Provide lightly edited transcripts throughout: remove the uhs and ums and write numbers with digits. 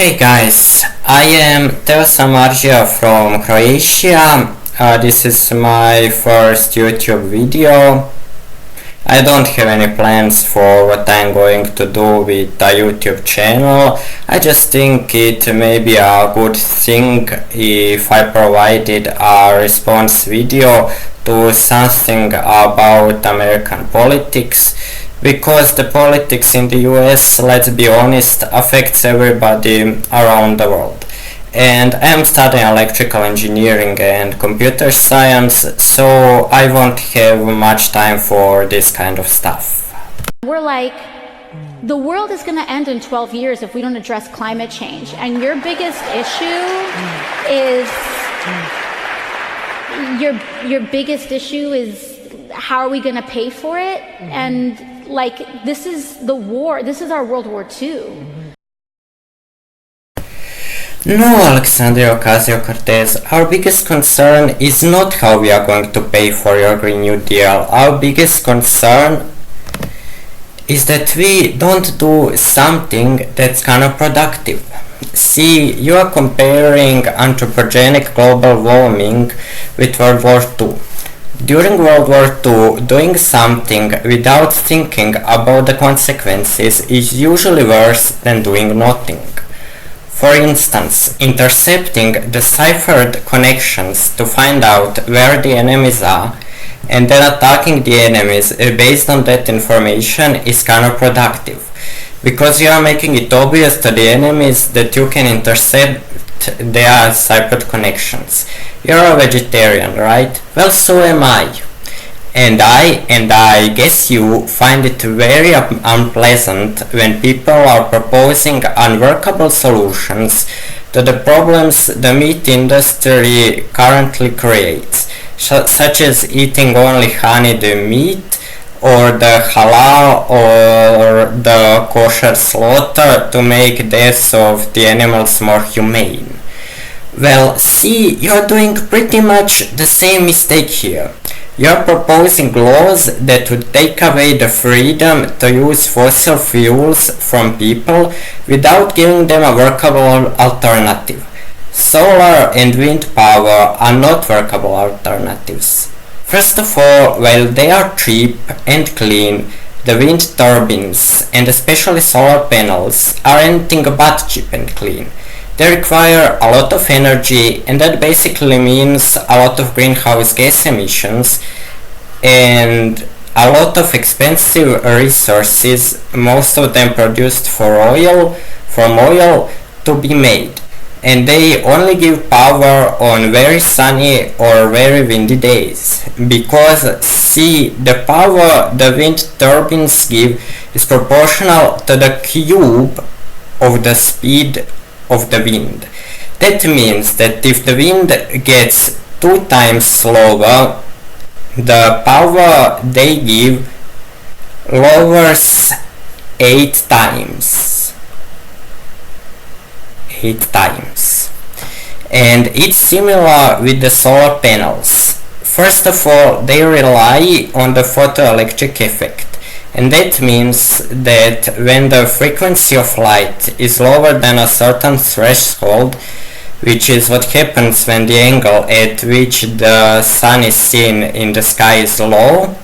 Hey guys, I am Teo Samarđija from Croatia. This is my first YouTube video. I don't have any plans for what I'm going to do with the YouTube channel. I just think it may be a good thing if I provided a response video to something about American politics, because the politics in the US, let's be honest, affects everybody around the world. And I am studying electrical engineering and computer science, so I won't have much time for this kind of stuff. We're like, the world is going to end in 12 years if we don't address climate change. And your biggest issue is, your biggest issue is, how are we going to pay for it? And like, this is the war, this is our World War II. No, Alexandria Ocasio-Cortez, our biggest concern is not how we are going to pay for your Green New Deal. Our biggest concern is that we don't do something that's counterproductive. See, you are comparing anthropogenic global warming with World War II. During World War II, doing something without thinking about the consequences is usually worse than doing nothing. For instance, intercepting the ciphered connections to find out where the enemies are and then attacking the enemies based on that information is counterproductive, because you are making it obvious to the enemies that you can intercept their ciphered connections. You're a vegetarian, right? Well, so am I. And I guess you find it very unpleasant when people are proposing unworkable solutions to the problems the meat industry currently creates, such as eating only honeyed meat, or the halal or the kosher slaughter to make deaths of the animals more humane. Well, see, you're doing pretty much the same mistake here. You're proposing laws that would take away the freedom to use fossil fuels from people without giving them a workable alternative. Solar and wind power are not workable alternatives. First of all, while they are cheap and clean, the wind turbines and especially solar panels are anything but cheap and clean. They require a lot of energy, and that basically means a lot of greenhouse gas emissions and a lot of expensive resources, most of them produced from oil, to be made. And they only give power on very sunny or very windy days, because see, the power the wind turbines give is proportional to the cube of the speed of the wind. That means that if the wind gets 2 times slower, the power they give lowers 8 times. 8 times. And it's similar with the solar panels. First of all, they rely on the photoelectric effect. And that means that when the frequency of light is lower than a certain threshold, which is what happens when the angle at which the sun is seen in the sky is low,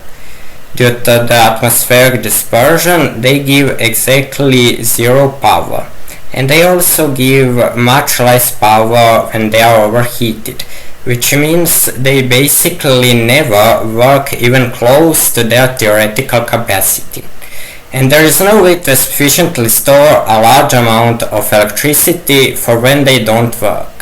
due to the atmospheric dispersion, they give exactly 0 power. And they also give much less power when they are overheated, which means they basically never work even close to their theoretical capacity. And there is no way to sufficiently store a large amount of electricity for when they don't work.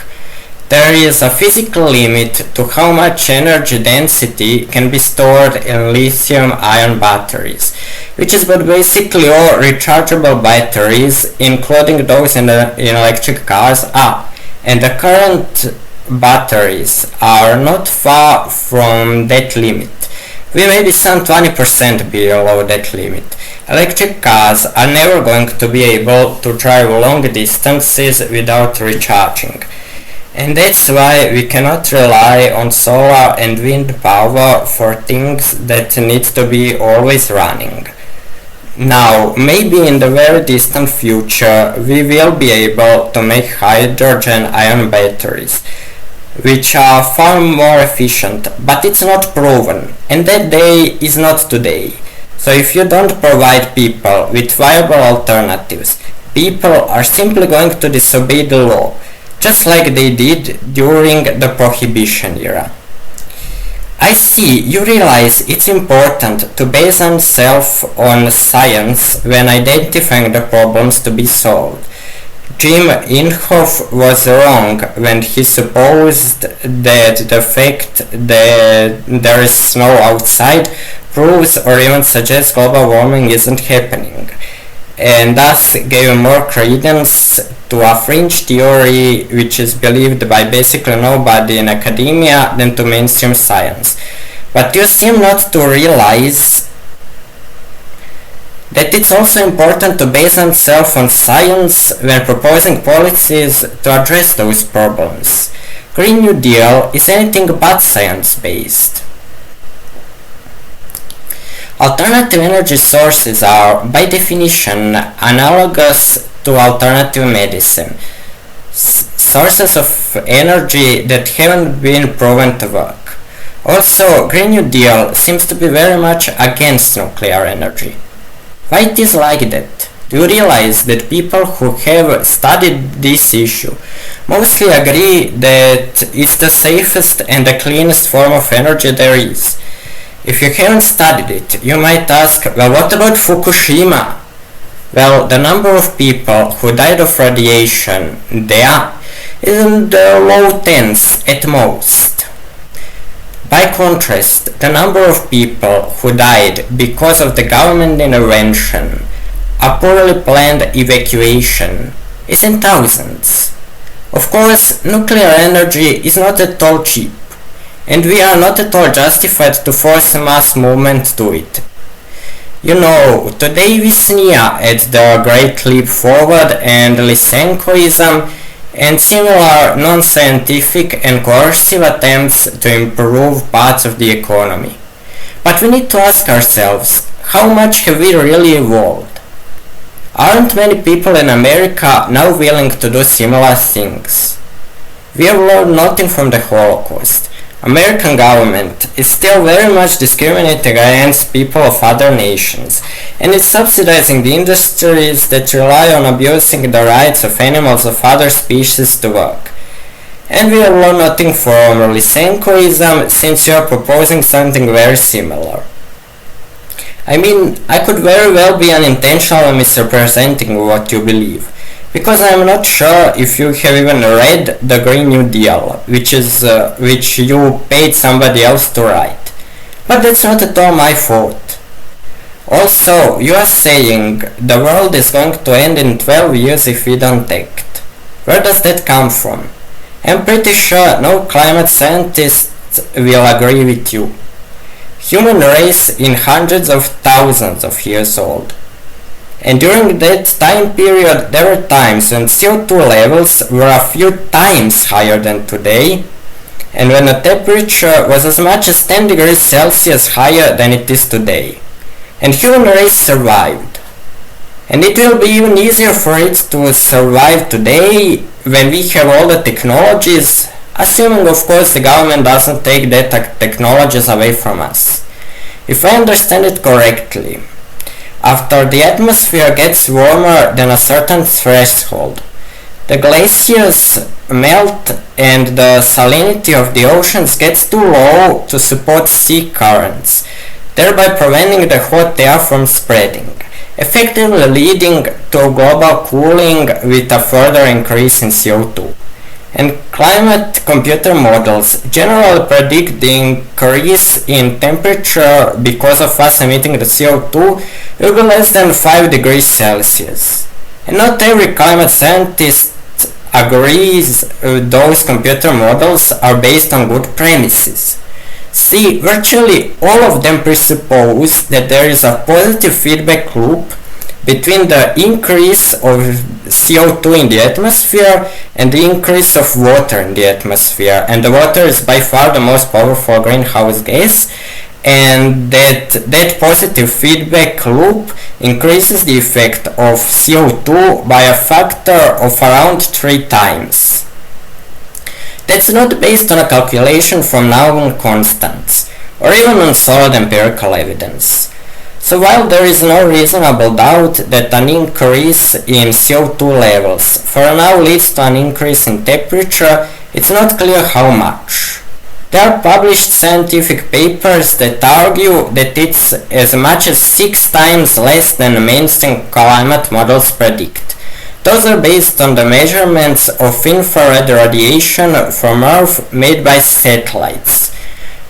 There is a physical limit to how much energy density can be stored in lithium-ion batteries, which is what basically all rechargeable batteries, including those in electric cars, are. And the current batteries are not far from that limit. We may be some 20% below that limit. Electric cars are never going to be able to drive long distances without recharging. And that's why we cannot rely on solar and wind power for things that need to be always running. Now, maybe in the very distant future, we will be able to make hydrogen-ion batteries, which are far more efficient, but it's not proven, and that day is not today. So if you don't provide people with viable alternatives, people are simply going to disobey the law, just like they did during the Prohibition era. I see you realize it's important to base oneself on science when identifying the problems to be solved. Jim Inhofe was wrong when he supposed that the fact that there is snow outside proves or even suggests global warming isn't happening, and thus gave more credence to a fringe theory which is believed by basically nobody in academia than to mainstream science. But you seem not to realize that it's also important to base oneself on science when proposing policies to address those problems. Green New Deal is anything but science-based. Alternative energy sources are, by definition, analogous to alternative medicine, sources of energy that haven't been proven to work. Also, Green New Deal seems to be very much against nuclear energy. Why it is like that? Do you realize that people who have studied this issue mostly agree that it's the safest and the cleanest form of energy there is? If you haven't studied it, you might ask, well, what about Fukushima? Well, the number of people who died of radiation there is in the low tens at most. By contrast, the number of people who died because of the government intervention, a poorly planned evacuation, is in thousands. Of course, nuclear energy is not at all cheap, and we are not at all justified to force a mass movement to it. You know, today we sneer at the Great Leap Forward and Lysenkoism and similar non-scientific and coercive attempts to improve parts of the economy. But we need to ask ourselves, how much have we really evolved? Aren't many people in America now willing to do similar things? We have learned nothing from the Holocaust. American government is still very much discriminating against people of other nations, and is subsidizing the industries that rely on abusing the rights of animals of other species to work. And we have learned nothing from Lysenkoism, since you are proposing something very similar. I mean, I could very well be unintentionally misrepresenting what you believe, because I am not sure if you have even read the Green New Deal, which you paid somebody else to write. But that's not at all my fault. Also, you are saying the world is going to end in 12 years if we don't act. Where does that come from? I'm pretty sure no climate scientist will agree with you. Human race in hundreds of thousands of years old. And during that time period, there were times when CO2 levels were a few times higher than today, and when the temperature was as much as 10 degrees Celsius higher than it is today. And human race survived. And it will be even easier for it to survive today when we have all the technologies, assuming of course the government doesn't take that technologies away from us. If I understand it correctly, after the atmosphere gets warmer than a certain threshold, the glaciers melt and the salinity of the oceans gets too low to support sea currents, thereby preventing the hot air from spreading, effectively leading to global cooling with a further increase in CO2. And climate computer models generally predict the increase in temperature because of us emitting the CO2 will be less than 5 degrees Celsius. And not every climate scientist agrees those computer models are based on good premises. See, virtually all of them presuppose that there is a positive feedback loop between the increase of CO2 in the atmosphere and the increase of water in the atmosphere, and the water is by far the most powerful greenhouse gas, and that positive feedback loop increases the effect of CO2 by a factor of around 3 times. That's not based on a calculation from known constants, or even on solid empirical evidence. So while there is no reasonable doubt that an increase in CO2 levels for now leads to an increase in temperature, it's not clear how much. There are published scientific papers that argue that it's as much as 6 times less than mainstream climate models predict. Those are based on the measurements of infrared radiation from Earth made by satellites,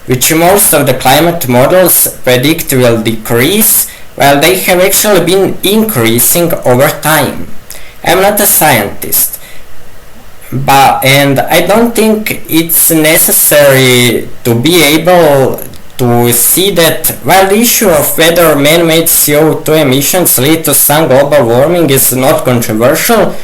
which most of the climate models predict will decrease, while they have actually been increasing over time. I'm not a scientist, and I don't think it's necessary to be able to see that while the issue of whether man-made CO2 emissions lead to some global warming is not controversial,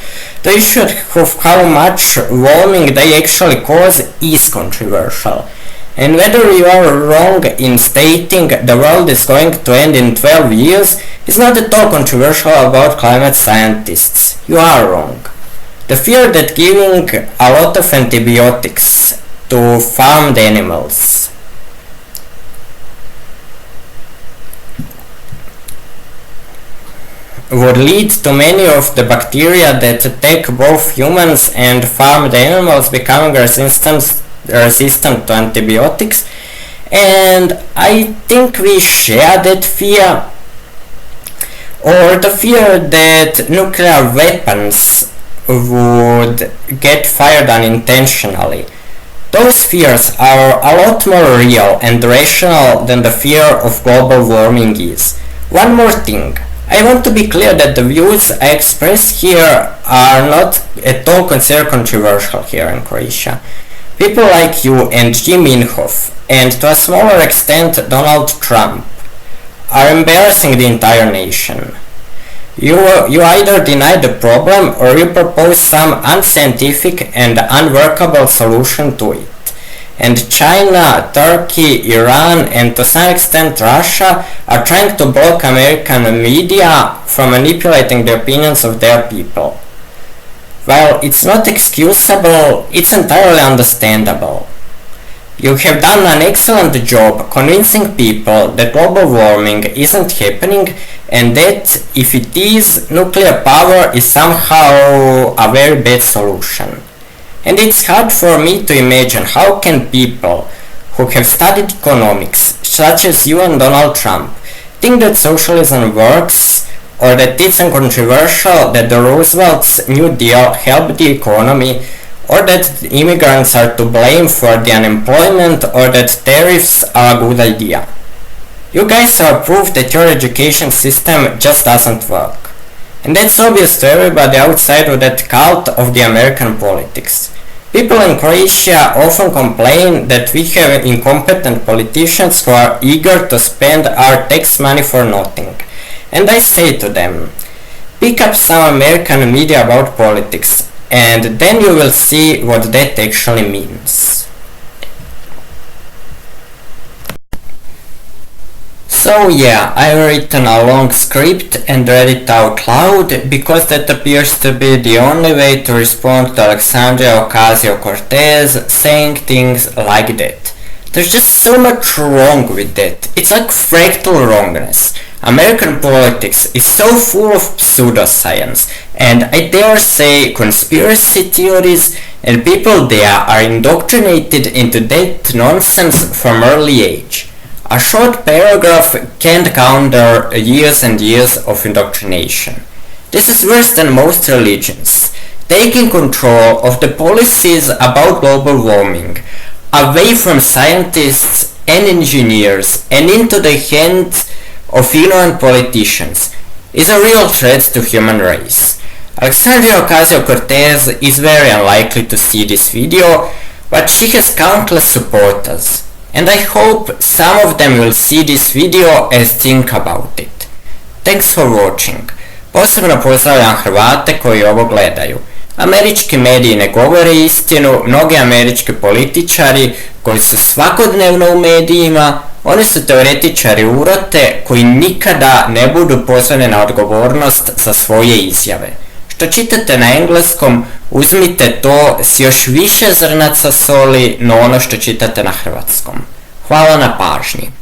the issue of how much warming they actually cause is controversial. And whether you are wrong in stating the world is going to end in 12 years is not at all controversial about climate scientists. You are wrong. The fear that giving a lot of antibiotics to farmed animals would lead to many of the bacteria that attack both humans and farmed animals becoming resistant to antibiotics, and I think we share that fear, or the fear that nuclear weapons would get fired unintentionally. Those fears are a lot more real and rational than the fear of global warming is. One more thing. I want to be clear that the views I express here are not at all considered controversial here in Croatia. People like you and Jim Inhofe, and to a smaller extent Donald Trump, are embarrassing the entire nation. You either deny the problem or you propose some unscientific and unworkable solution to it. And China, Turkey, Iran, and to some extent Russia are trying to block American media from manipulating the opinions of their people. While it's not excusable, it's entirely understandable. You have done an excellent job convincing people that global warming isn't happening and that if it is, nuclear power is somehow a very bad solution. And it's hard for me to imagine how can people who have studied economics, such as you and Donald Trump, think that socialism works, or that it's uncontroversial that the Roosevelt's New Deal helped the economy, or that immigrants are to blame for the unemployment, or that tariffs are a good idea. You guys have proved that your education system just doesn't work. And that's obvious to everybody outside of that cult of the American politics. People in Croatia often complain that we have incompetent politicians who are eager to spend our tax money for nothing. And I say to them, pick up some American media about politics, and then you will see what that actually means. So yeah, I've written a long script and read it out loud because that appears to be the only way to respond to Alexandria Ocasio-Cortez saying things like that. There's just so much wrong with that. It's like fractal wrongness. American politics is so full of pseudoscience, and I dare say conspiracy theories, and people there are indoctrinated into that nonsense from early age. A short paragraph can't counter years and years of indoctrination. This is worse than most religions, taking control of the policies about global warming away from scientists and engineers and into the hands of ignorant politicians is a real threat to human race. Alexandria Ocasio-Cortez is very unlikely to see this video, but she has countless supporters. And I hope some of them will see this video and think about it. Thanks for watching. Posebno pozdravljam Hrvate koji ovo gledaju. Američki mediji ne govore istinu, mnogi američki političari koji su svakodnevno u medijima Oni su teoretičari urote koji nikada ne budu pozvani na odgovornost za svoje izjave. Što čitate na engleskom, uzmite to s još više zrnaca soli no ono što čitate na hrvatskom. Hvala na pažnji.